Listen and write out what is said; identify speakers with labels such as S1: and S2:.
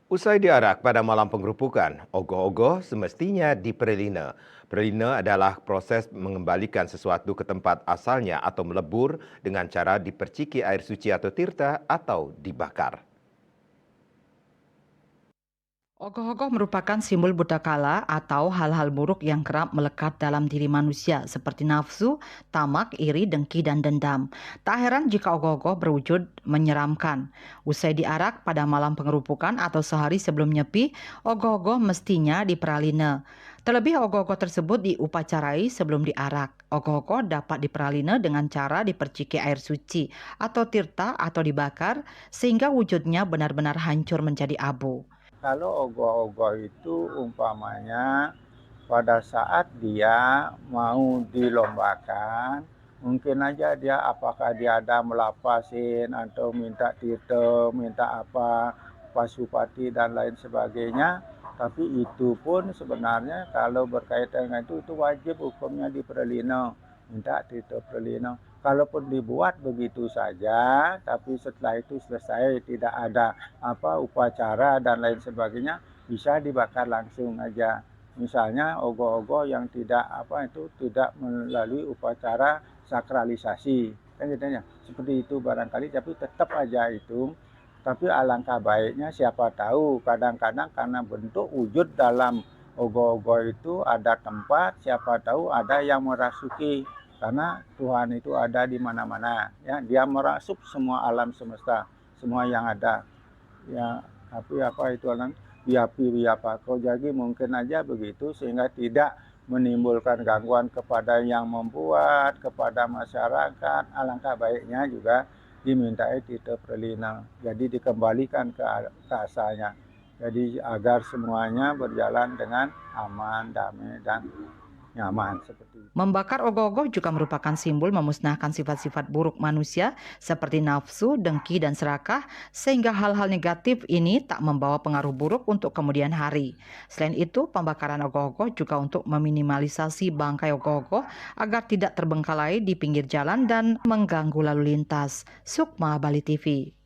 S1: Usai diarak pada malam penggerebekan, ogoh-ogoh semestinya diperlina. Perlina adalah proses mengembalikan sesuatu ke tempat asalnya atau melebur dengan cara diperciki air suci atau tirta atau dibakar.
S2: Ogoh-ogoh merupakan simbol budakala atau hal-hal buruk yang kerap melekat dalam diri manusia seperti nafsu, tamak, iri, dengki, dan dendam. Tak heran jika ogoh-ogoh berwujud menyeramkan. Usai diarak pada malam pengerupukan atau sehari sebelum nyepi, ogoh-ogoh mestinya diperalina. Terlebih ogoh-ogoh tersebut diupacarai sebelum diarak. Ogoh-ogoh dapat diperalina dengan cara diperciki air suci atau tirta atau dibakar sehingga wujudnya benar-benar hancur menjadi abu.
S3: Kalau ogoh-ogoh itu umpamanya pada saat dia mau dilombakan, mungkin aja dia apakah dia ada melapasin atau minta tite, minta apa, pasupati dan lain sebagainya. Tapi itu pun sebenarnya kalau berkaitan dengan itu wajib hukumnya diperlino, minta tite perlino. Kalaupun dibuat begitu saja, tapi setelah itu selesai tidak ada upacara dan lain sebagainya, bisa dibakar langsung aja. Misalnya ogoh-ogoh yang tidak melalui upacara sakralisasi. Kan gitu ya. Seperti itu barangkali tapi tetap aja itu. Tapi alangkah baiknya siapa tahu kadang-kadang karena bentuk wujud dalam ogoh-ogoh itu ada tempat, siapa tahu ada yang merasuki karena Tuhan itu ada di mana-mana ya, dia merasuk semua alam semesta, semua yang ada. Ya, tapi apa itu kan biapi biapako. Jadi mungkin aja begitu sehingga tidak menimbulkan gangguan kepada yang membuat, kepada masyarakat. Alangkah baiknya juga dimintai titah perlina. Jadi dikembalikan ke asalnya. Jadi agar semuanya berjalan dengan aman, damai dan nyaman seperti itu.
S2: Membakar ogoh-ogoh juga merupakan simbol memusnahkan sifat-sifat buruk manusia seperti nafsu, dengki, dan serakah, sehingga hal-hal negatif ini tak membawa pengaruh buruk untuk kemudian hari. Selain itu, pembakaran ogoh-ogoh juga untuk meminimalisasi bangkai ogoh-ogoh agar tidak terbengkalai di pinggir jalan dan mengganggu lalu lintas. Sukma Bali TV.